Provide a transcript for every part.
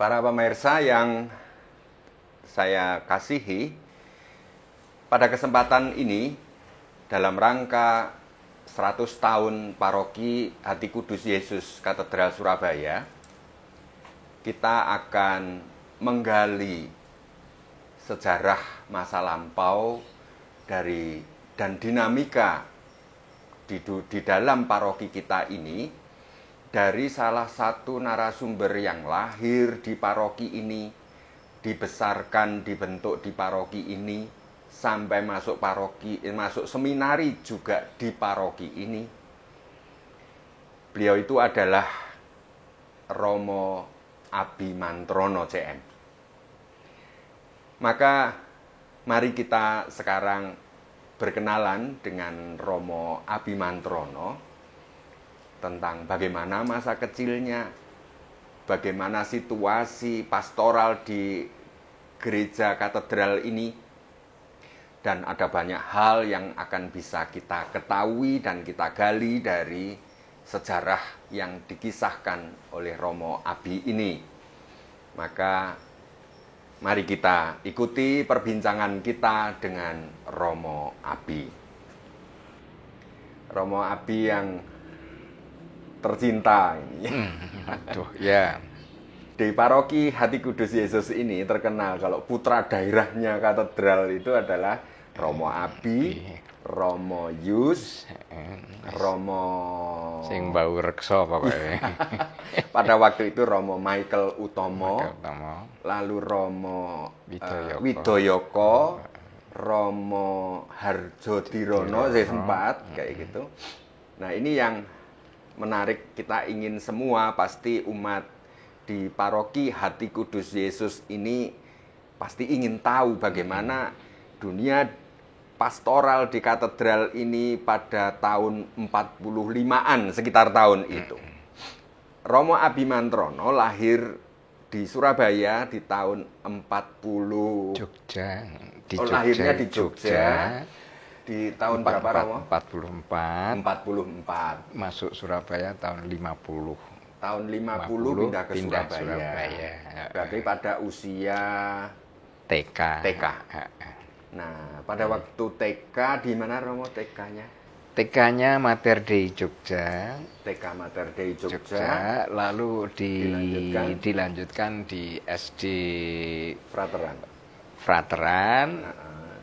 Para pemirsa yang saya kasihi, pada kesempatan ini dalam rangka 100 tahun Paroki Hati Kudus Yesus Katedral Surabaya, kita akan menggali sejarah masa lampau dan dinamika di dalam paroki kita ini dari salah satu narasumber yang lahir di paroki ini, dibesarkan, dibentuk di paroki ini, sampai masuk seminari juga di paroki ini. Beliau itu adalah Romo Abimantrono CM. Maka mari kita sekarang berkenalan dengan Romo Abimantrono tentang bagaimana masa kecilnya, bagaimana situasi pastoral di gereja katedral ini, dan ada banyak hal yang akan bisa kita ketahui dan kita gali dari sejarah yang dikisahkan oleh Romo Abi ini. Maka mari kita ikuti perbincangan kita dengan Romo Abi. Romo Abi yang tercinta ini. Aduh, ya. Di paroki Hati Kudus Yesus ini terkenal kalau putra daerahnya katedral itu adalah Romo Abi, Romo Yus, Romo sing bau reksa pokoknya. Pada waktu itu Romo Michael Utomo, lalu Romo Widoyoko, Romo Harjo Dirono, sempat kayak gitu. Nah, ini yang menarik, kita ingin semua pasti umat di paroki Hati Kudus Yesus ini pasti ingin tahu bagaimana dunia pastoral di katedral ini pada tahun 45-an, sekitar tahun itu. Romo Abimantrono lahir di Surabaya di tahun 40. Lahirnya di Jogja. Di tahun berapa, Romo? 44. Masuk Surabaya tahun 50. Tahun 50 pindah ke Surabaya. Berarti pada usia TK. Nah, pada waktu TK di mana, Romo, TK-nya? TK-nya Mater Dei Jogja. TK Mater Dei Jogja. Lalu dilanjutkan di SD Frateran.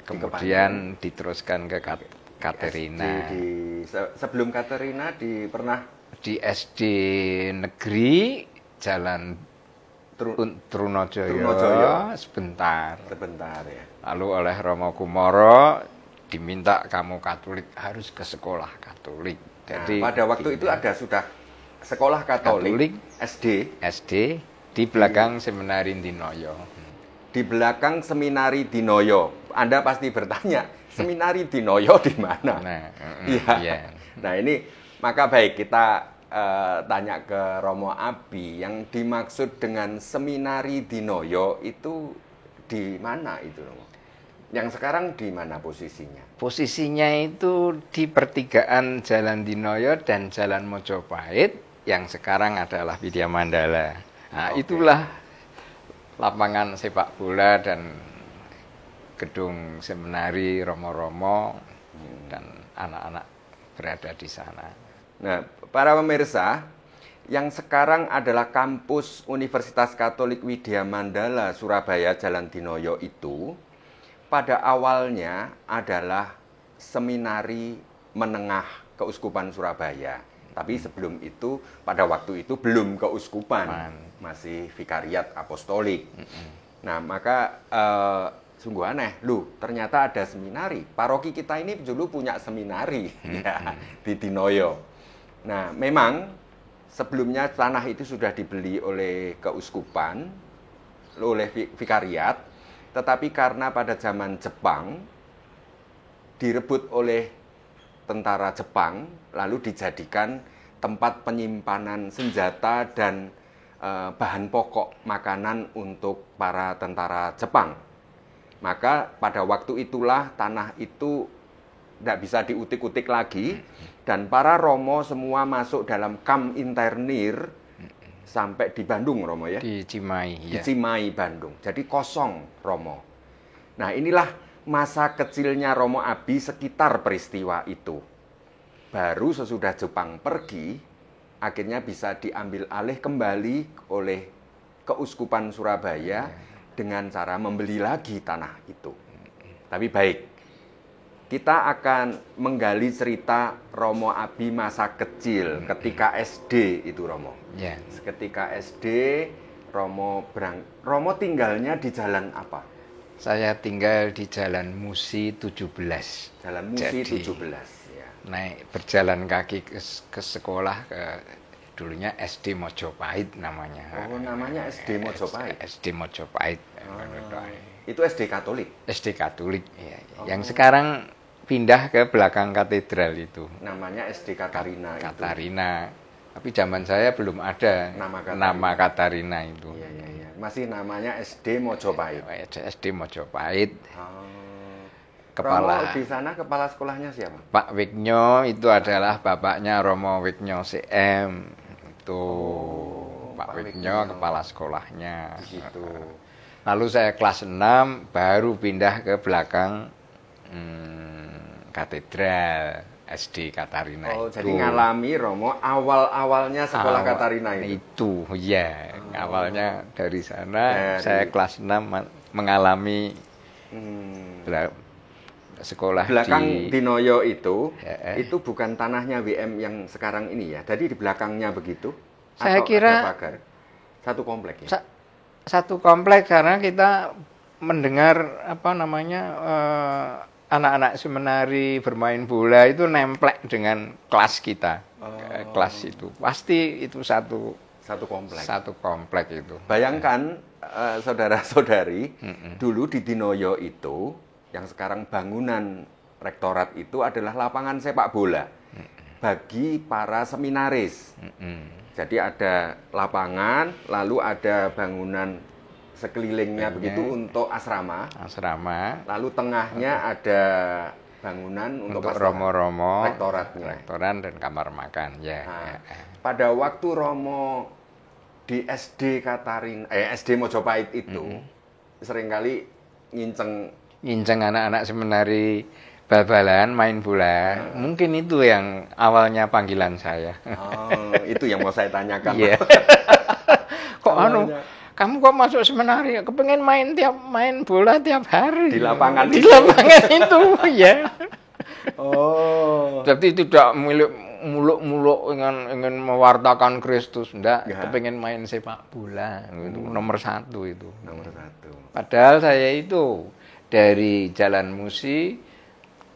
Kemudian diteruskan ke Katerina. Sebelum Katerina pernah di SD Negeri Jalan Trunojoyo sebentar ya. Lalu oleh Romo Kumoro diminta kamu Katolik, harus ke sekolah Katolik. Jadi pada waktu itu ada sudah sekolah Katolik SD di belakang Seminari Dinoyo. Di belakang Seminari Dinoyo. Anda pasti bertanya, Seminari Dinoyo di mana? Nah, ini maka baik kita tanya ke Romo Abi, yang dimaksud dengan Seminari Dinoyo itu di mana itu, Romo? Yang sekarang di mana posisinya? Posisinya itu di pertigaan Jalan Dinoyo dan Jalan Mojopahit, yang sekarang adalah Widya Mandala. Nah, itulah lapangan sepak bola dan gedung seminari Romo-Romo dan anak-anak berada di sana. Nah, para pemirsa, yang sekarang adalah kampus Universitas Katolik Widya Mandala Surabaya Jalan Dinoyo itu pada awalnya adalah Seminari Menengah Keuskupan Surabaya. Tapi sebelum itu, pada waktu itu belum keuskupan, masih vikariat apostolik. Nah, maka sungguh aneh, ternyata ada seminari. Paroki kita ini dulu punya seminari di Dinoyo. Nah, memang sebelumnya tanah itu sudah dibeli oleh keuskupan, oleh vikariat, tetapi karena pada zaman Jepang direbut oleh tentara Jepang, lalu dijadikan tempat penyimpanan senjata dan bahan pokok makanan untuk para tentara Jepang. Maka pada waktu itulah tanah itu tidak bisa diutik-utik lagi, dan para romo semua masuk dalam kam internir sampai di Bandung Romo ya. Di Cimahi Di ya. Cimahi, Bandung. Jadi kosong Romo. Nah, inilah masa kecilnya Romo Abi sekitar peristiwa itu. Baru sesudah Jepang pergi, akhirnya bisa diambil alih kembali oleh Keuskupan Surabaya dengan cara membeli lagi tanah itu. Tapi baik, kita akan menggali cerita Romo Abi masa kecil ketika SD itu Romo. Ya. Ketika SD, Romo tinggalnya di jalan apa? Saya tinggal di Jalan Musi 17. Jalan Musi Jadi, 17 ya. Naik berjalan kaki ke sekolah, dulunya SD Mojopahit namanya. Oh, namanya SD Mojopahit. SD Mojopahit. Itu SD Katolik. SD Katolik. Ya. Yang sekarang pindah ke belakang katedral itu. Namanya SD Katarina. Katarina. Tapi zaman saya belum ada nama Katarina itu. Iya, iya, iya. Masih namanya SD Mojopahit. SD Mojopahit. Romo di sana kepala sekolahnya siapa? Pak Wignyo itu adalah bapaknya Romo Wignyo CM. Itu Pak Wignyo kepala sekolahnya. Gitu. Lalu saya kelas 6 baru pindah ke belakang katedral SD Katarina itu. Jadi ngalami Romo awal-awalnya sekolah Katarina itu. Itu, ya. Awalnya dari sana saya kelas 6 mengalami sekolah belakang Dinoyo itu bukan tanahnya WM yang sekarang ini ya. Jadi di belakangnya begitu. Saya atau kira ada pagar? Satu komplek ya. Satu komplek karena kita mendengar apa namanya anak-anak seminari bermain bola itu nemplek dengan kelas kita. Kelas itu pasti itu satu komplek. Satu komplek itu. Bayangkan saudara-saudari, dulu di Dinoyo itu yang sekarang bangunan rektorat itu adalah lapangan sepak bola bagi para seminaris. Jadi ada lapangan, lalu ada bangunan sekelilingnya begitu untuk asrama. Lalu tengahnya ada bangunan untuk romo-romo, rektoratnya. Rektoran dan kamar makan. Ya. Pada waktu Romo di SD Katarina, SD Mojopahit itu seringkali nginceng anak-anak seminari bal-balan, main bola. Mungkin itu yang awalnya panggilan saya. Itu yang mau saya tanyakan. Iya. Kok kamu kok masuk seminari? Kepengen main bola tiap hari. Di lapangan itu, ya. Jadi tidak muluk-muluk ingin mewartakan Kristus, enggak. Kepengen main sepak bola. Itu nomor satu itu. Nomor satu. Padahal saya itu dari Jalan Musi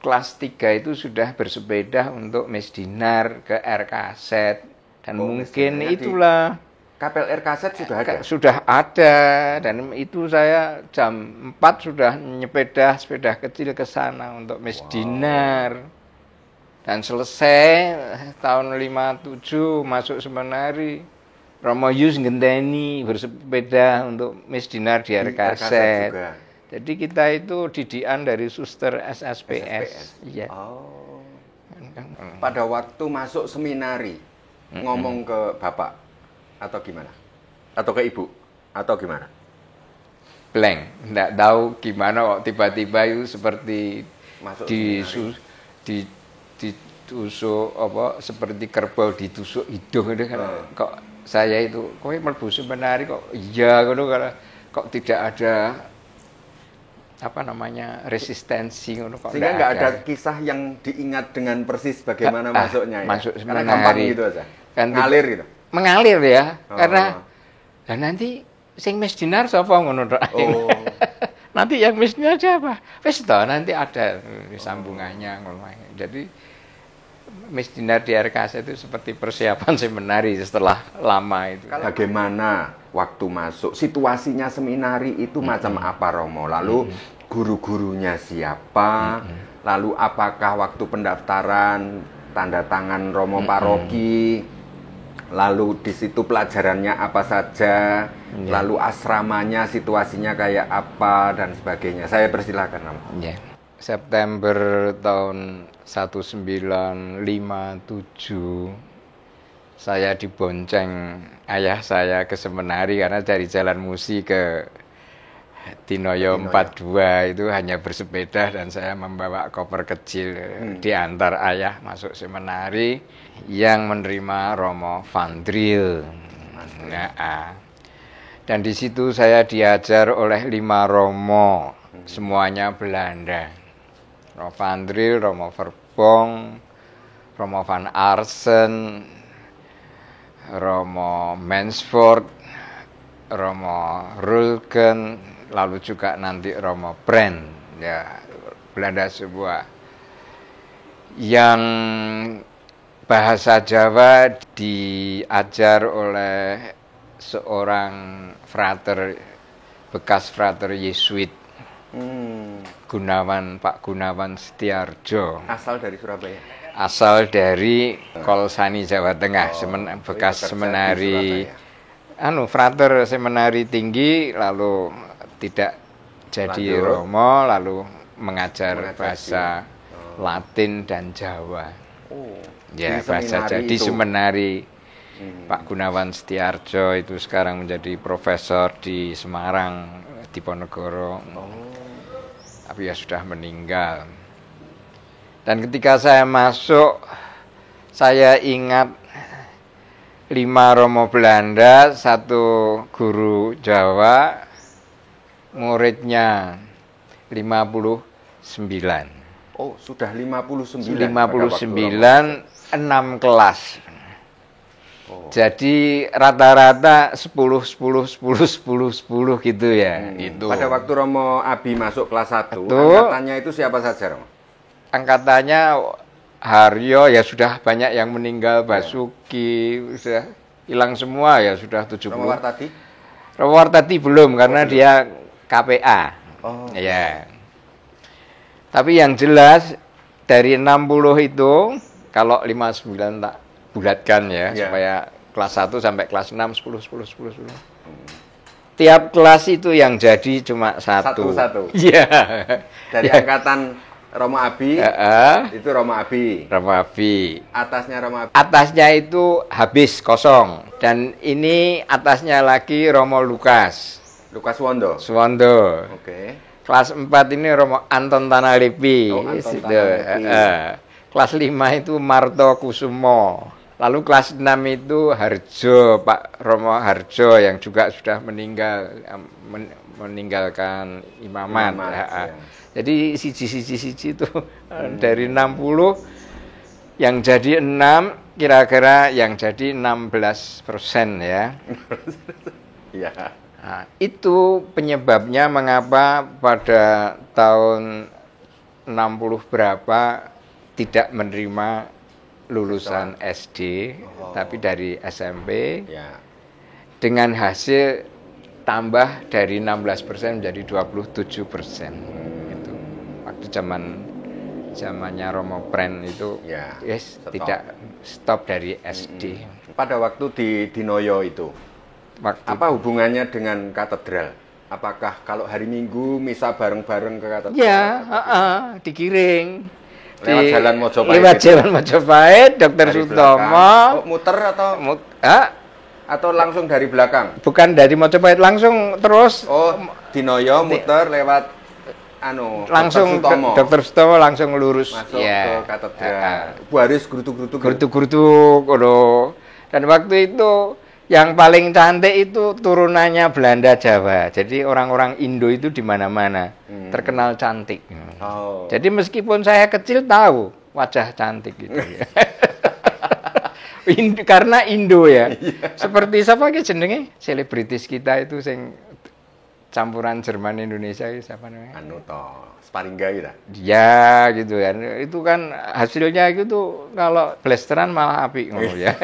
kelas 3 itu sudah bersepeda untuk Mesdinar ke RKZ dan mungkin itulah Kapel RKZ sudah ada. Sudah ada dan itu saya jam 4 sudah sepeda kecil ke sana untuk Mesdinar. Dan selesai tahun 57 masuk seminari Romo Yus ngenteni bersepeda untuk Mesdinar di RKZ. juga. Jadi kita itu didikan dari suster SSPS. Iya. Pada waktu masuk seminari, ngomong ke bapak atau gimana? Atau ke ibu? Atau gimana? Blank, enggak tahu gimana kok tiba-tiba itu seperti masuk ditusuk apa seperti kerbau ditusuk hidung itu kan. Kok saya itu kowe mlebu seminari kok iya ngono kok tidak ada apa namanya resistensi ngono kok. Sehingga nggak ada kisah yang diingat dengan persis bagaimana masuknya ya. Masuk seminari. Karena gampang gitu aja. Kan ngalir gitu. Mengalir ya. Karena dan nanti sing Mesdinar sapa ngono tok. Nanti yang Mesdinar siapa? Wis to nanti ada sambungannya ngono. Jadi Mesdinar di RKZ itu seperti persiapan seminari setelah lama itu. Bagaimana waktu masuk situasinya seminari itu macam apa Romo? Lalu guru-gurunya siapa? Lalu apakah waktu pendaftaran tanda tangan Romo paroki? Lalu di situ pelajarannya apa saja? Lalu asramanya situasinya kayak apa dan sebagainya. Saya persilakan Romo. September tahun 1957 saya dibonceng ayah saya ke Semenari karena dari Jalan Musi ke Dinoyo 42 itu hanya bersepeda dan saya membawa koper kecil diantar ayah masuk Semenari yang menerima Romo Vandril. Nah, dan di situ saya diajar oleh 5 Romo, semuanya Belanda. Romo Vandril, Romo Verbong, Romo van Arsen, Romo Mansford, Romo Rulken, lalu juga nanti Romo Brand, ya Belanda sebuah yang bahasa Jawa diajar oleh seorang frater, bekas frater Yesuit, Pak Gunawan Setiarjo. Asal dari Surabaya? Asal dari Kolsani, Jawa Tengah, bekas semenari, frater semenari tinggi, lalu tidak jadi Romo, lalu mengajar bahasa Latin dan Jawa. Ya, bahasa di semenari. Pak Gunawan Setiarjo itu sekarang menjadi profesor di Semarang, Diponegoro. Tapi ya sudah meninggal. Dan ketika saya masuk, saya ingat 5 Romo Belanda, 1 guru Jawa, muridnya 59. Oh, sudah 59. 59, 6 kelas. Jadi rata-rata 10 gitu ya. Gitu. Pada waktu Romo Abi masuk kelas 1, angkatannya itu siapa saja, Romo? Angkatannya Haryo, ya sudah banyak yang meninggal, Basuki, sudah hilang semua ya, sudah 70. Romo Wartadi? Romo Wartadi belum, karena dia KPA. Ya. Tapi yang jelas dari 60 itu, kalau 59 tak bulatkan ya, supaya kelas 1 sampai kelas 6, 10. Tiap kelas itu yang jadi cuma 1. Satu-satu? Iya. Dari angkatan Romo Abi, itu Romo Abi. Romo Abi. Atasnya Romo Abi? Atasnya itu habis, kosong. Dan ini atasnya lagi Romo Lukas. Lukas Wondo? Suwondo. Oke. Kelas 4 ini Romo Anton Tanalepi. Anton Tanalepi. Kelas 5 itu Marto Kusumo. Lalu kelas 6 itu Harjo, Pak Romo Harjo yang juga sudah meninggalkan imaman. Ya. Jadi siji itu dari 60 yang jadi 6, kira-kira yang jadi 16% ya. Iya. Nah, itu penyebabnya mengapa pada tahun 60 berapa tidak menerima lulusan SD, tapi dari SMP, dengan hasil tambah dari 16% menjadi 27%. Itu waktu zamannya Romo Pren itu, tidak stop dari SD. Pada waktu di Dinoyo itu, apa hubungannya dengan katedral? Apakah kalau hari Minggu misa bareng-bareng ke katedral? Ya, digiring. Lewat Jalan Mojopahit. Lewat Jalan Mojopahit, Dr. Sutomo. Muter atau langsung dari belakang? Bukan dari Mojopahit, langsung terus. Oh, Dinoyo muter lewat langsung Dr. Sutomo langsung lurus masuk ke katedral. Baris gerutu-gerutu. Dan waktu itu yang paling cantik itu turunannya Belanda Jawa. Jadi orang-orang Indo itu di mana-mana terkenal cantik. Jadi meskipun saya kecil tahu wajah cantik gitu. Karena Indo ya. Seperti siapa ki jenenge? Selebritis kita itu sing campuran Jerman Indonesia siapa namanya? Sparingga gitu. Ya gitu kan. Itu kan hasilnya itu kalau blasteran malah apik ngono ya.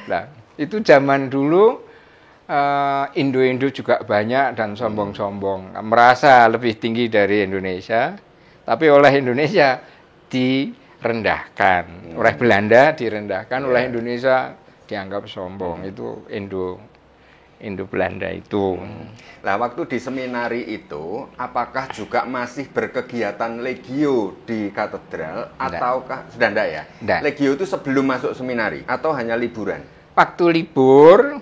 Nah, itu zaman dulu Indo-Indo juga banyak dan sombong-sombong, merasa lebih tinggi dari Indonesia, tapi oleh Indonesia direndahkan, oleh Belanda direndahkan, oleh Indonesia dianggap sombong. Itu Indo-Belanda itu. Nah, waktu di seminari itu, apakah juga masih berkegiatan legio di katedral ataukah sudah enggak ya? Enggak. Legio itu sebelum masuk seminari atau hanya liburan? Waktu libur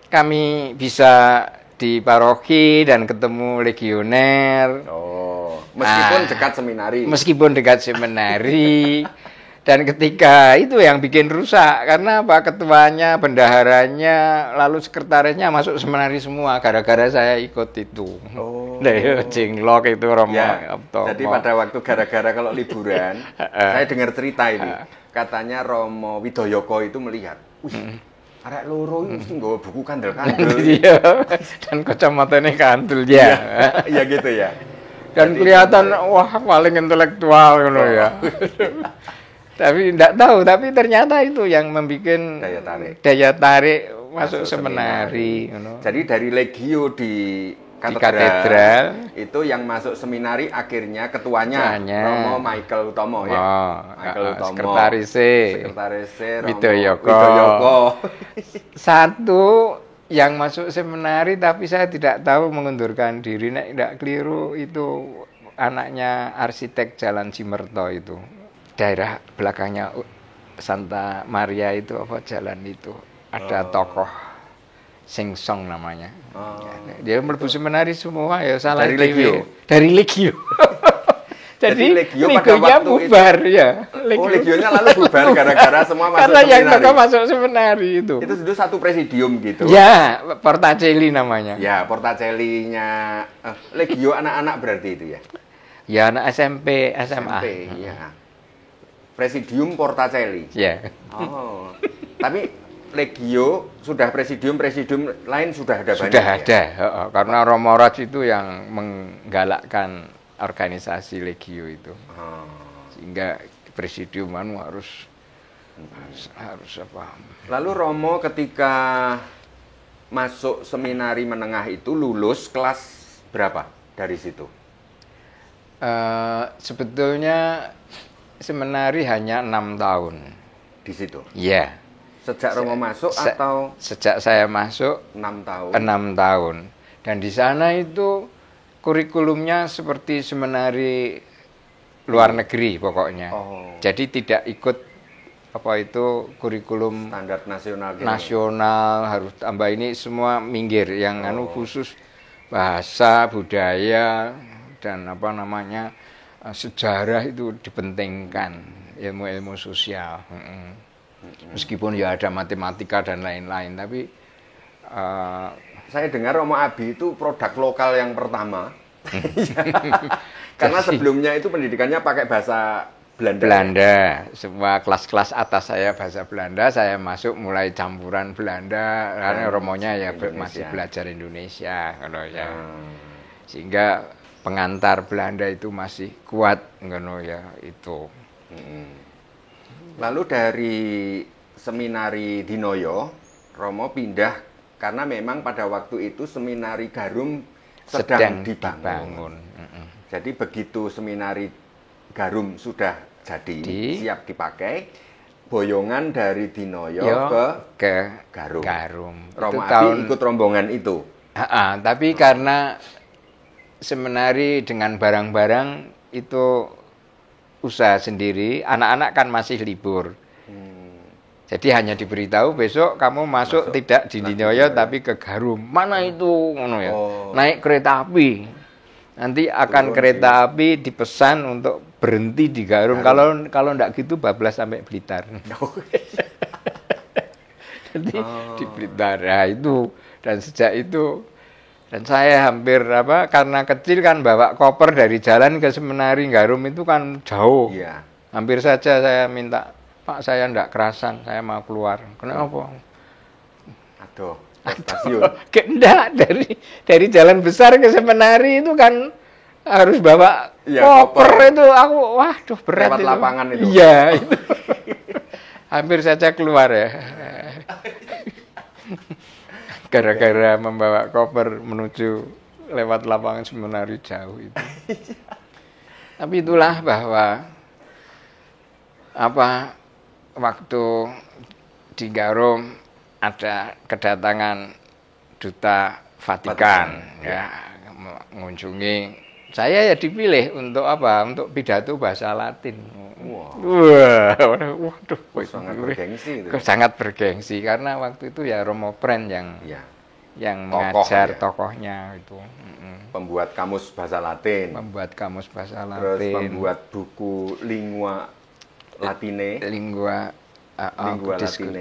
kami bisa di paroki dan ketemu legioner. Oh, meskipun dekat seminari. Meskipun dekat seminari. Dan ketika itu yang bikin rusak, karena apa? Ketuanya, bendaharanya, lalu sekretarisnya masuk seminari semua, gara-gara saya ikut itu. Oh. Dari Jinglok itu Romo. Ya, jadi pada waktu gara-gara kalau liburan, saya dengar cerita ini, katanya Romo Widoyoko itu melihat, wih, arek loro itu mesti nggawa buku kandel-kandel. Iya, dan kacamatanya kandel ya. Iya gitu ya. Dan kelihatan wah paling intelektual gitu ya. Tapi enggak tahu, tapi ternyata itu yang membuat daya tarik masuk seminari. Jadi dari legio di katedral itu yang masuk seminari akhirnya ketuanya Romo Michael Utomo ya. Michael Utomo. Sekretarisnya Widoyoko. Satu yang masuk seminari tapi saya tidak tahu mengundurkan diri, nek tidak keliru itu anaknya arsitek Jalan Cimerto itu. Daerah belakangnya Santa Maria itu apa jalan itu ada tokoh Singsong namanya. Dia mlebu seminari semua ya salah dari legio. Dari legio. Jadi legio pada waktu bubar itu, ya. Legionya lalu bubar gara-gara semua masuk karena seminari. Karena yang masuk seminari itu. Itu dulu satu presidium gitu. Ya, Portacelli namanya. Ya, Portacelli-nya legio anak-anak berarti itu ya. Ya, anak SMP, SMA. Iya. Presidium Portacelli. Ya. Oh. Tapi legio sudah presidium lain sudah ada banyak. Sudah ada, ya? Karena Romo Roch itu yang menggalakkan organisasi legio itu. Sehingga presidium harus apa? Lalu Romo ketika masuk seminari menengah itu lulus kelas berapa dari situ? Sebetulnya seminari hanya 6 tahun. Di situ? Iya. Sejak Romo masuk atau? Sejak saya masuk 6 tahun. 6 tahun. Dan di sana itu kurikulumnya seperti seminari luar negeri pokoknya. Jadi tidak ikut apa itu kurikulum standar nasional. Nasional harus tambah ini semua minggir yang khusus bahasa, budaya dan apa namanya sejarah itu dipentingkan, ilmu-ilmu sosial. Meskipun ya ada matematika dan lain-lain, tapi saya dengar Romo Abi itu produk lokal yang pertama. Karena sebelumnya itu pendidikannya pakai bahasa Belanda. Belanda. Semua kelas-kelas atas saya bahasa Belanda, saya masuk mulai campuran Belanda, karena Romonya ya masih belajar Indonesia kalau ya. Sehingga pengantar Belanda itu masih kuat ngono ya itu. Lalu dari seminari Dinoyo, Romo pindah karena memang pada waktu itu seminari Garum sedang dibangun. Jadi begitu seminari Garum sudah jadi, siap dipakai, boyongan dari Dinoyo ke Garum. Romo Abi ikut rombongan itu. Tapi karena seminari dengan barang-barang itu usaha sendiri, anak-anak kan masih libur. Jadi hanya diberitahu besok kamu masuk tidak di Dinoyo tapi ke Garum. Mana itu ngono ya. Naik kereta api. Nanti akan kereta api dipesan untuk berhenti di Garum. Kalau enggak gitu bablas sampai Blitar. Jadi di Blitar ya itu, dan sejak itu dan saya hampir karena kecil kan bawa koper dari jalan ke seminari Garum itu kan jauh. Iya. Hampir saja saya minta, Pak saya enggak kerasan, saya mau keluar. Kenapa? Aduh, stasiun. Enggak, dari jalan besar ke seminari itu kan harus bawa koper itu aku waduh berat lewat itu. Lapangan itu. Iya, itu. Hampir saja keluar ya. Gara-gara membawa koper menuju lewat lapangan seminari jauh itu. Tapi itulah bahwa waktu di Garum ada kedatangan duta Vatikan ya, mengunjungi. Saya ya dipilih untuk apa? Untuk pidato bahasa Latin. Wah, waduh, sangat bergengsi itu. Sangat bergengsi karena waktu itu ya Romo Pren yang mengajar tokohnya itu. Pembuat kamus bahasa Latin. Terus membuat buku Lingua Latine.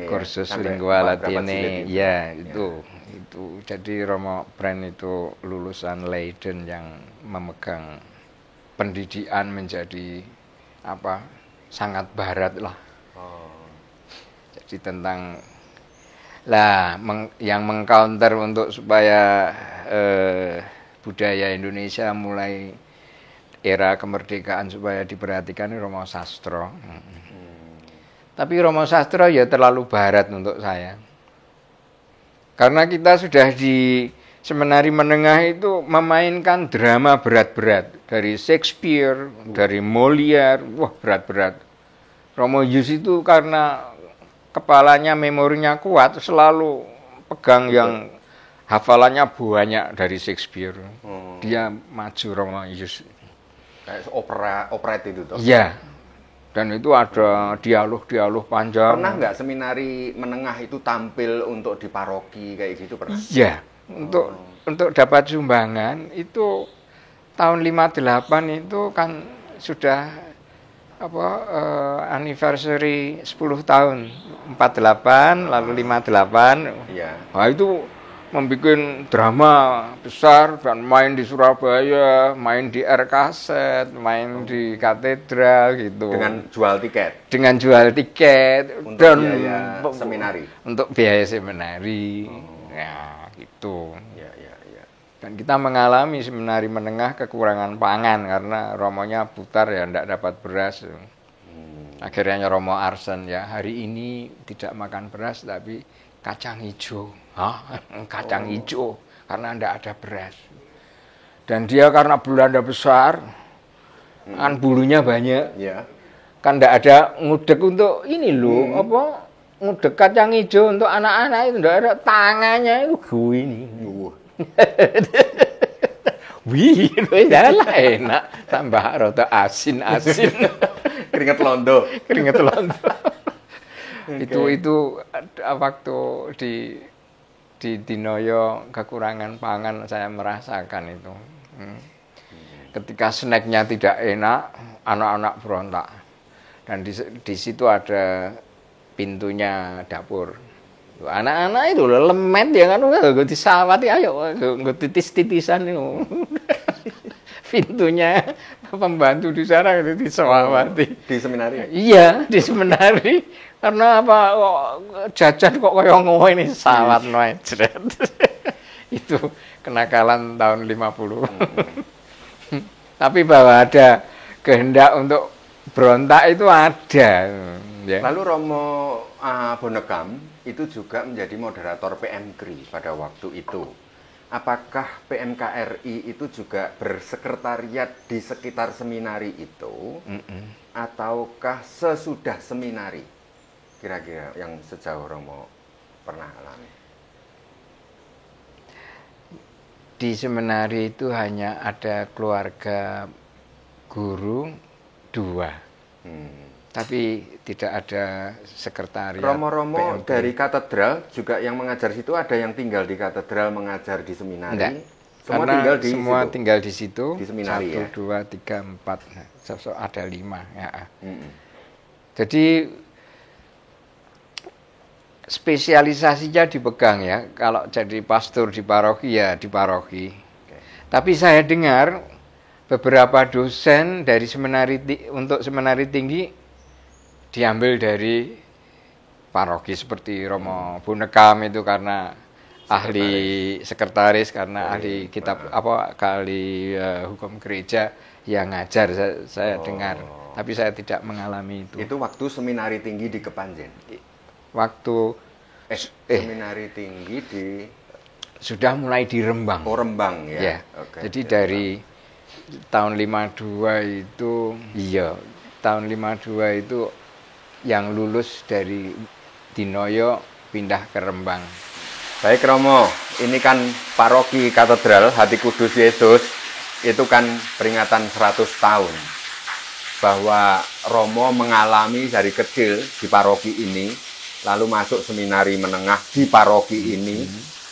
Kursus Lingua Latine. Ya, itu. Jadi Romo Pren itu lulusan Leiden yang memegang pendidikan menjadi sangat barat lah. Jadi tentang yang mengcounter untuk supaya budaya Indonesia mulai era kemerdekaan supaya diperhatikan Romo Sastro. Tapi Romo Sastro ya terlalu barat untuk saya. Karena kita sudah di seminari menengah itu memainkan drama berat-berat. Dari Shakespeare, dari Molière, wah berat-berat. Romo Yus itu karena kepalanya, memorinya kuat, selalu pegang yang hafalannya banyak dari Shakespeare. Dia maju Romo Yus. Kayak operet itu toh? Iya. Dan itu ada dialog panjang. Pernah nggak seminari menengah itu tampil untuk di paroki kayak gitu pernah? Iya, untuk dapat sumbangan itu tahun 58 itu kan sudah anniversary 10 tahun. 48 lalu 58. Iya. Nah, itu membuat drama besar dan main di Surabaya, main di RKZ, main di katedral gitu. Dengan jual tiket. Untuk dan biaya seminari. Untuk biaya seminari. Ya, gitu. Ya. Dan kita mengalami seminari menengah kekurangan pangan karena romonya putar ya enggak dapat beras. Akhirnya Romo Arsen ya, hari ini tidak makan beras tapi kacang hijau. Kacang hijau karena enggak ada beras. Dan dia karena Belanda besar, kan bulunya banyak. Ya. Kan enggak ada ngudek untuk ini loh, ngudek kacang hijau untuk anak-anak itu enggak ada, tangannya itu gini. Wih, lah enak, tambah rada asin. Keringet londo. Itu waktu di Dinoyo kekurangan pangan saya merasakan itu. Ketika snacknya tidak enak, anak-anak berontak. Dan di situ ada pintunya dapur. Anak-anak itu lemet ya kan, gue disawati, ayo gue titis-titisan itu. Pintunya pembantu di sana itu disawati. Di seminari? Iya, di seminari. Karena jajan kok kayak ngono ini sawat noe jret. Itu kenakalan tahun 50. Tapi bahwa ada kehendak untuk berontak itu ada. Ya. Lalu Romo Bonekam itu juga menjadi moderator PMKRI pada waktu itu. Apakah PMKRI itu juga bersekretariat di sekitar seminari itu? Ataukah sesudah seminari? Kira-kira yang sejauh Romo pernah alami. Di seminari itu hanya ada keluarga guru 2. Tapi tidak ada sekretariat. Romo-romo dari katedral juga yang mengajar situ, ada yang tinggal di katedral mengajar di seminari. Enggak. Semua tinggal di situ. Di seminari 1, 2, 3, 4. Ada 5 ya. Jadi spesialisasinya dipegang ya. Kalau jadi pastor di paroki ya di paroki. Tapi saya dengar beberapa dosen dari untuk seminari tinggi diambil dari paroki seperti Romo Bonekam itu karena ahli sekretaris karena ahli kitab ahli hukum gereja yang ngajar saya dengar. Tapi saya tidak mengalami itu. Itu waktu seminari tinggi di Kepanjen. Seminari tinggi di sudah mulai di Rembang. Oh, Rembang ya. Ya. Jadi dari tahun 52 itu tahun 52 itu yang lulus dari Dinoyo pindah ke Rembang. Baik Romo, ini kan paroki katedral Hati Kudus Yesus, itu kan peringatan 100 tahun. Bahwa Romo mengalami dari kecil di paroki ini, lalu masuk seminari menengah di paroki ini,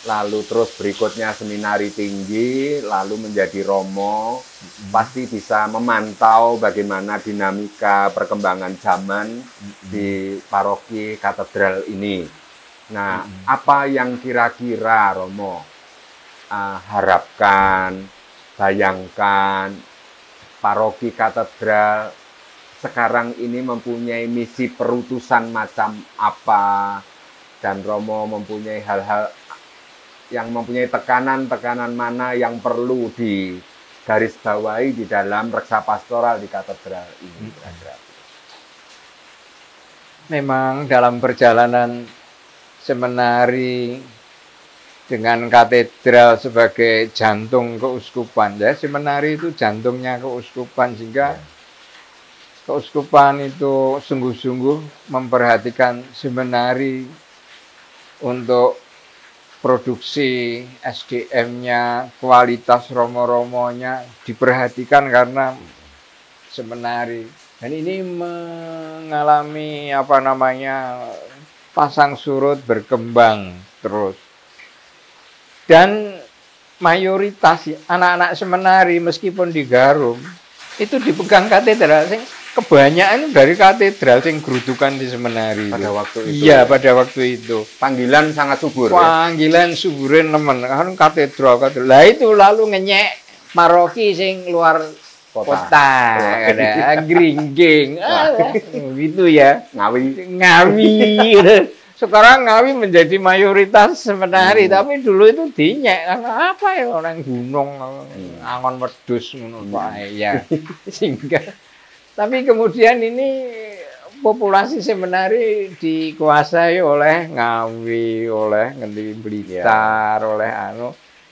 lalu terus berikutnya seminari tinggi, lalu menjadi Romo, pasti bisa memantau bagaimana dinamika perkembangan zaman di paroki katedral ini. Nah, apa yang kira-kira Romo harapkan, bayangkan, paroki katedral sekarang ini mempunyai misi perutusan macam apa, dan Romo mempunyai hal-hal yang mempunyai tekanan-tekanan mana yang perlu digarisbawahi di dalam reksa pastoral di katedral ini. Memang dalam perjalanan seminari dengan katedral sebagai jantung keuskupan, ya, seminari itu jantungnya keuskupan, sehingga keuskupan itu sungguh-sungguh memperhatikan seminari untuk produksi SDM-nya, kualitas romo-romonya diperhatikan karena seminari. Dan ini mengalami pasang surut, berkembang terus. Dan mayoritas anak-anak seminari meskipun di Garum itu dipegang katedral, kebanyakan dari katedral sing grudukan di seminari pada waktu itu. Iya, pada waktu itu. Panggilan sangat subur. Panggilan ya? Suburin nemen kan katedral. Lah itu lalu ngenyek maroki sing luar kota. Ada gringging. Gitu ya. Ngawi. Sekarang Ngawi menjadi mayoritas seminari, tapi dulu itu dinyek karena apa ya, orang gunung, angon wedhus ngono ya. Sehingga tapi kemudian ini populasi seminari dikuasai oleh Ngawi, oleh Ngendi Blitar, oleh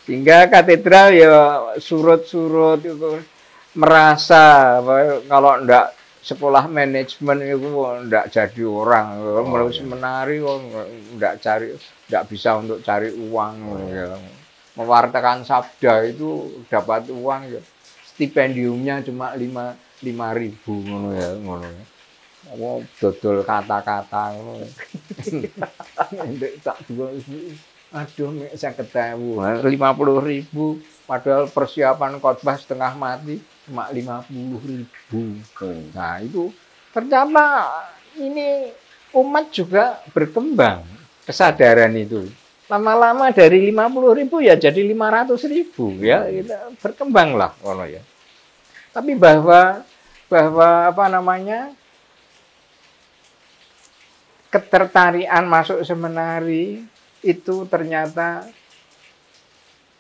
sehingga katedral ya surut-surut itu, merasa kalau ndak sekolah manajemen itu ndak jadi orang, melalui seminari ndak bisa untuk cari uang, ya. Mewartakan sabda itu dapat uang ya. Stipendiumnya cuma 5.000 ngono ya, ngono. Dodol kata-kata ngono. Ndek tak dua aduh nek 50.000, 50.000 padahal persiapan khotbah setengah mati cuma 50.000. Nah, itu ternyata ini umat juga berkembang kesadaran itu. Lama-lama dari 50.000 ya jadi 500.000 ya, berkembanglah ngono ya. Tapi bahwa ketertarikan masuk seminari itu ternyata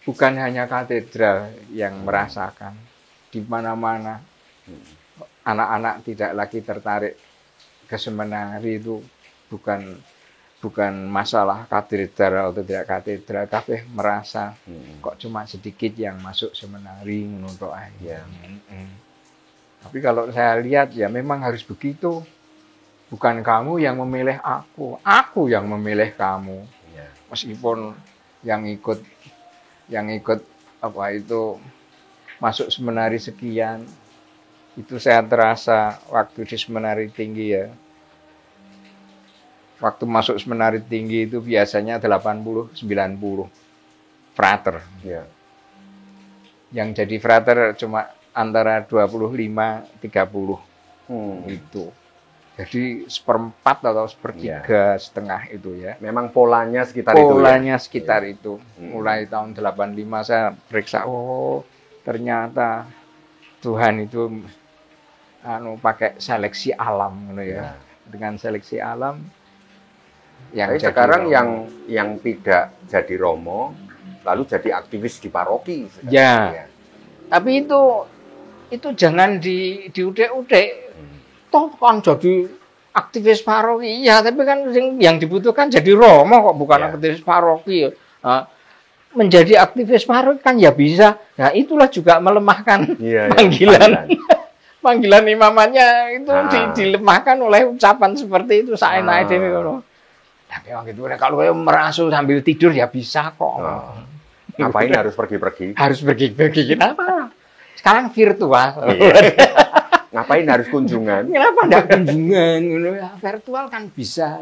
bukan hanya katedral yang merasakan. Di mana-mana anak-anak tidak lagi tertarik ke seminari itu bukan masalah katedral atau tidak katedral, tapi merasa kok cuma sedikit yang masuk seminari untuk aja. Tapi kalau saya lihat ya memang harus begitu. Bukan kamu yang memilih aku yang memilih kamu. Meskipun yang ikut masuk seminari sekian, itu saya terasa waktu di seminari tinggi ya. Waktu masuk seminari tinggi itu biasanya 80-90 frater. Ya. Yang jadi frater cuma antara 25-30 itu. Jadi 1/4 atau 1/3 setengah itu ya. Memang polanya sekitar itu. Polanya sekitar itu. Mulai tahun 85 saya periksa, ternyata Tuhan itu pakai seleksi alam ya. Dengan seleksi alam yang sekarang Romo. yang tidak jadi Romo lalu jadi aktivis di paroki. Ya. Tapi itu jangan diudek-udek. Toh kan jadi aktivis paroki, ya, tapi kan yang dibutuhkan jadi Romo kok, bukan aktivis paroki. Menjadi aktivis paroki kan ya bisa. Nah, itulah juga melemahkan panggilan imamannya itu dilemahkan oleh ucapan seperti itu. Saya naik dewe ngono. Tapi gitu, kalau merasuk sambil tidur ya bisa kok. Ngapain harus pergi-pergi? Harus pergi-pergi, kenapa? Sekarang virtual. Ngapain harus kunjungan? Kenapa enggak kunjungan? Virtual kan bisa.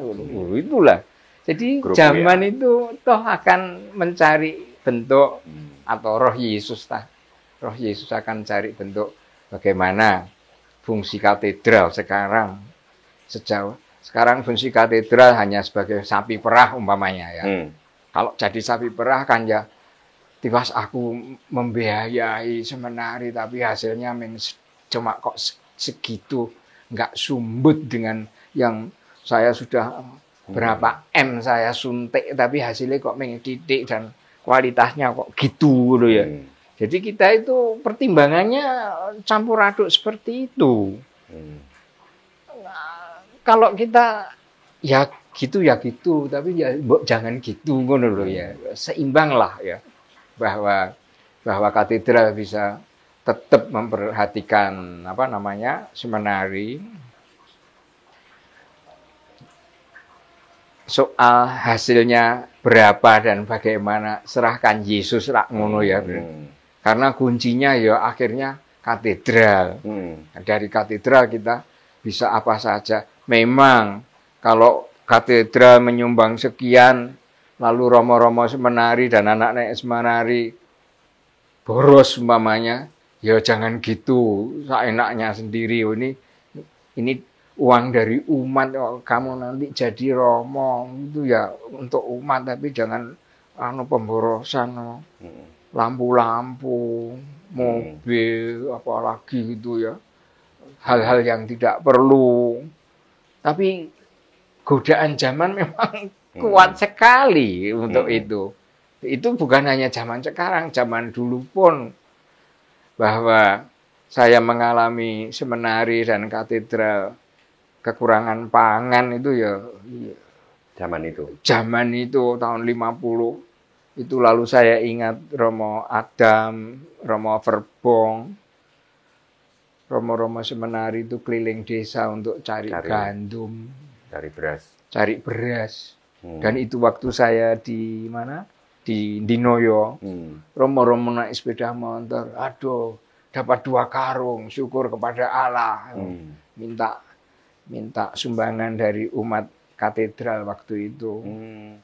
Itulah. Jadi grup zaman itu toh akan mencari bentuk atau roh Yesus. Roh Yesus akan cari bentuk bagaimana fungsi katedral sekarang. Sekarang fungsi katedral hanya sebagai sapi perah umpamanya ya. Kalau jadi sapi perah kan ya tiwas aku membiayai seminari tapi hasilnya cuma kok segitu, nggak sumbut dengan yang saya sudah berapa M saya suntik tapi hasilnya kok mengetitik dan kualitasnya kok gitu loh ya. Jadi kita itu pertimbangannya campur aduk seperti itu. Kalau kita ya gitu tapi ya jangan gitu ngono loh ya. Seimbang lah ya. Bahwa katedral bisa tetap memperhatikan seminari. Soal hasilnya berapa dan bagaimana serahkan Yesus rak ngono ya. Karena kuncinya ya akhirnya katedral. Dari katedral kita bisa apa saja. Memang kalau katedral menyumbang sekian lalu romo-romo seminari dan anak-anak seminari boros umpamanya, ya jangan gitu, seenaknya sendiri. Ini uang dari umat, kamu nanti jadi romo itu ya untuk umat, tapi jangan pemborosan, lampu-lampu, mobil, apalagi gitu ya, hal-hal yang tidak perlu. Tapi godaan zaman memang kuat sekali untuk itu. Itu bukan hanya zaman sekarang, zaman dulu pun. Bahwa saya mengalami seminari dan katedral kekurangan pangan itu ya zaman itu tahun 50 itu. Lalu saya ingat Romo Adam, Romo Verbong, Romo-romo seminari itu keliling desa untuk cari gandum, cari beras. Dan itu waktu saya di mana? Di Dinoyo. Romo-romo naik sepeda motor. Aduh, dapat 2 karung. Syukur kepada Allah. Minta sumbangan dari umat katedral waktu itu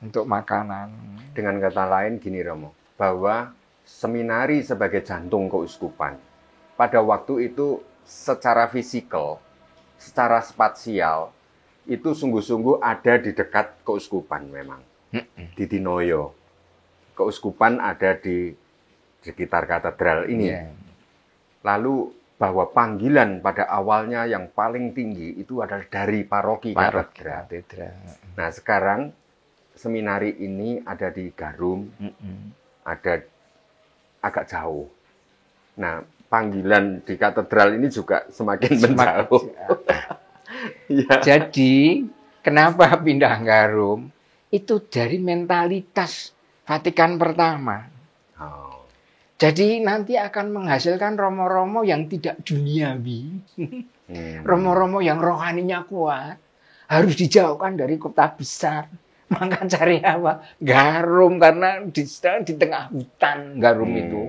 untuk makanan. Dengan kata lain gini Romo, bahwa seminari sebagai jantung keuskupan pada waktu itu secara fisikal, secara spasial itu sungguh-sungguh ada di dekat keuskupan memang. Di Dinoyo. Keuskupan ada di sekitar katedral ini. Lalu bahwa panggilan pada awalnya yang paling tinggi itu adalah dari paroki katedral. Nah, sekarang seminari ini ada di Garum, ada agak jauh. Nah, panggilan di katedral ini juga semakin menjauh. Ya. Jadi, kenapa pindah Garum? Itu dari mentalitas Vatikan pertama. Jadi nanti akan menghasilkan romo-romo yang tidak duniawi. Romo-romo yang rohaninya kuat. Harus dijauhkan dari kota besar. Maka cari apa? Garum, karena di tengah hutan Garum itu.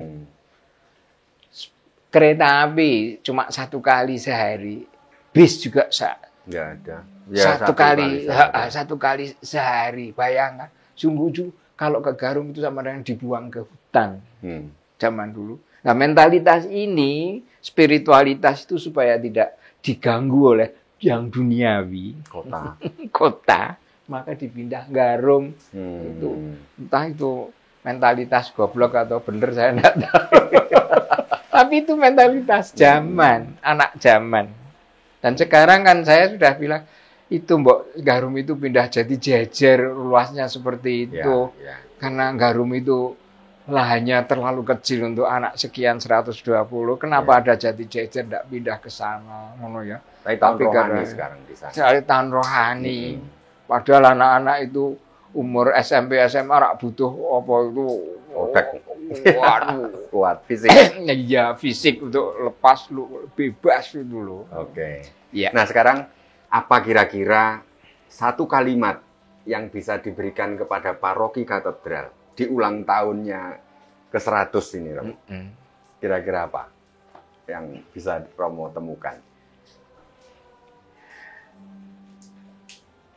Kereta api cuma 1 kali sehari. Bis juga nggak ada. Ya, satu kali sehari. Bayangkan, sungguh kalau ke Garum itu sama dengan dibuang ke hutan zaman dulu. Nah, mentalitas ini, spiritualitas itu supaya tidak diganggu oleh yang duniawi, kota, maka dipindah Garum. Itu entah itu mentalitas goblok atau bener saya enggak tahu. Tapi itu mentalitas zaman, anak zaman. Dan sekarang kan saya sudah bilang, itu Garum itu pindah jadi jejer, luasnya seperti itu. Karena Garum itu lahannya terlalu kecil untuk anak sekian 120. Kenapa ada jadi jejer tidak pindah ke sana, ngono ya? Tapi rohani sekarang di sana. Cari tahun rohani. Padahal anak-anak itu umur SMP SMA rak butuh apa itu? Waduh, kuat fisik. Iya, fisik untuk lepas lu bebas itu loh. Ya. Nah, sekarang apa kira-kira satu kalimat yang bisa diberikan kepada paroki katedral di ulang tahunnya ke-100 ini, Romo? Kira-kira apa yang bisa Romo temukan?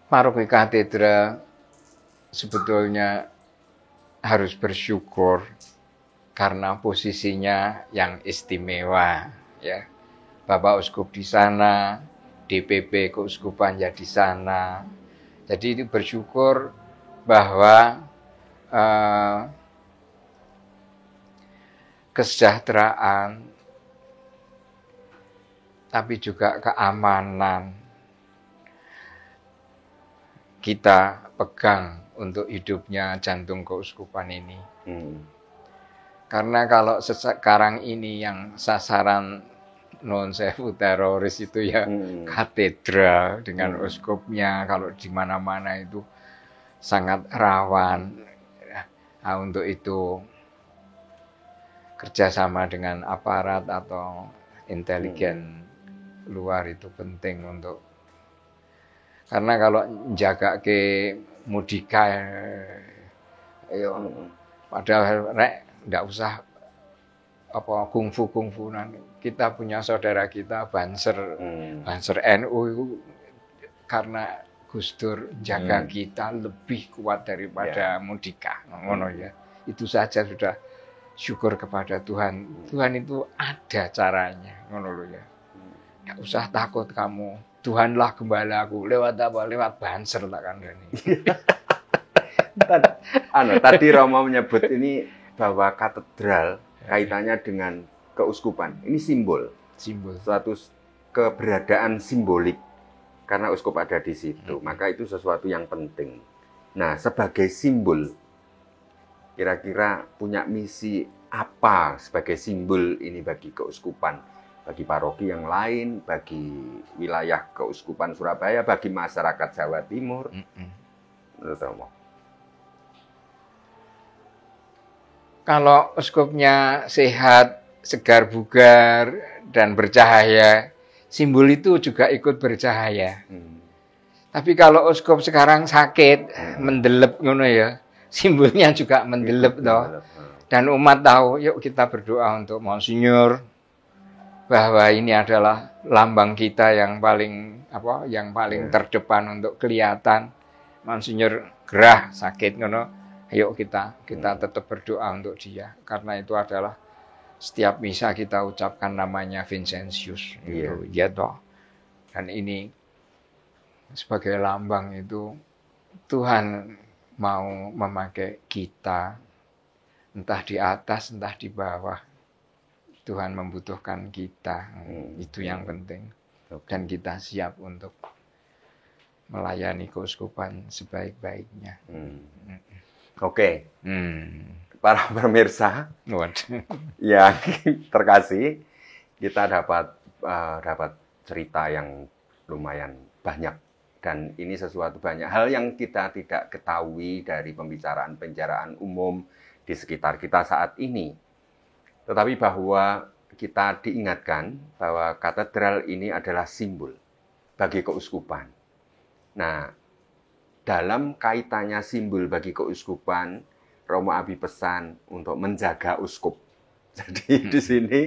Paroki katedral sebetulnya harus bersyukur karena posisinya yang istimewa, ya. Bapak Uskup di sana, DPP Keuskupan ya di sana. Jadi itu bersyukur bahwa kesejahteraan, tapi juga keamanan kita pegang untuk hidupnya jantung keuskupan ini. Karena kalau sekarang ini yang sasaran non sewu teroris itu ya katedral dengan uskupnya, kalau di mana-mana itu sangat rawan. Nah, untuk itu kerjasama dengan aparat atau intelijen luar itu penting untuk, karena kalau jaga ke mudika padahal nggak usah apa kungfu nanti. Kita punya saudara kita Banser NU itu karena Gus Dur jaga kita lebih kuat daripada mudika, ngono ya. Itu saja sudah syukur kepada Tuhan. Tuhan itu ada caranya, ngono lho ya. Nggak usah takut kamu. Tuhanlah gembalaku. Lewat apa? Lewat Banser tak kandhani. Tadi Romo menyebut ini bahwa katedral kaitannya dengan keuskupan. Ini simbol. Suatu keberadaan simbolik karena uskup ada di situ. Maka itu sesuatu yang penting. Nah, sebagai simbol, kira-kira punya misi apa sebagai simbol ini bagi keuskupan, bagi paroki yang lain, bagi wilayah keuskupan Surabaya, bagi masyarakat Jawa Timur? Menurut Romo? Kalau uskupnya sehat, segar bugar, dan bercahaya, simbol itu juga ikut bercahaya. Tapi kalau uskup sekarang sakit, mendelep ngono ya, simbolnya juga mendelep toh. Dan umat tahu, yuk kita berdoa untuk Monsinyur bahwa ini adalah lambang kita yang paling terdepan untuk kelihatan. Monsinyur gerah sakit ngono. Ayo kita tetap berdoa untuk dia, karena itu adalah setiap misa kita ucapkan namanya Vincentius, itu ya toh. Dan ini sebagai lambang itu Tuhan mau memakai kita, entah di atas entah di bawah. Tuhan membutuhkan kita, itu yang penting. Dan kita siap untuk melayani keuskupan sebaik-baiknya. Oke, para pemirsa yang terkasih, kita dapat cerita yang lumayan banyak, dan ini sesuatu banyak hal yang kita tidak ketahui dari pembicaraan umum di sekitar kita saat ini. Tetapi bahwa kita diingatkan bahwa katedral ini adalah simbol bagi keuskupan. Nah, dalam kaitannya simbol bagi keuskupan, Romo Abi pesan untuk menjaga uskup. Jadi di sini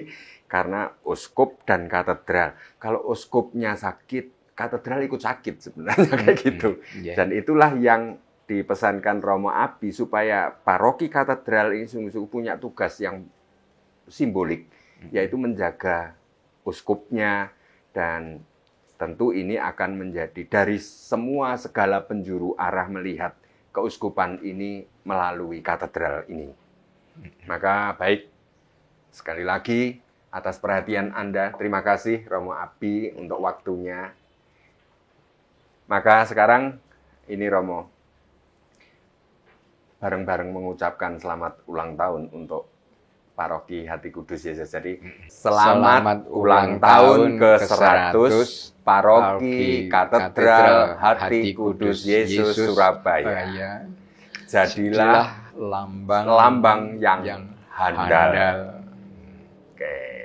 karena uskup dan katedral. Kalau uskupnya sakit, katedral ikut sakit sebenarnya kayak gitu. Dan itulah yang dipesankan Romo Abi supaya paroki katedral ini sungguh-sungguh punya tugas yang simbolik, yaitu menjaga uskupnya. Dan tentu ini akan menjadi dari semua segala penjuru arah melihat keuskupan ini melalui katedral ini. Maka baik, sekali lagi atas perhatian Anda, terima kasih Romo Abi untuk waktunya. Maka sekarang ini Romo bareng-bareng mengucapkan selamat ulang tahun untuk Paroki Hati Kudus Yesus. Jadi selamat ulang tahun ke-100 Paroki Katedral Hati Kudus Yesus Surabaya. Jadilah lambang yang handal. Oke.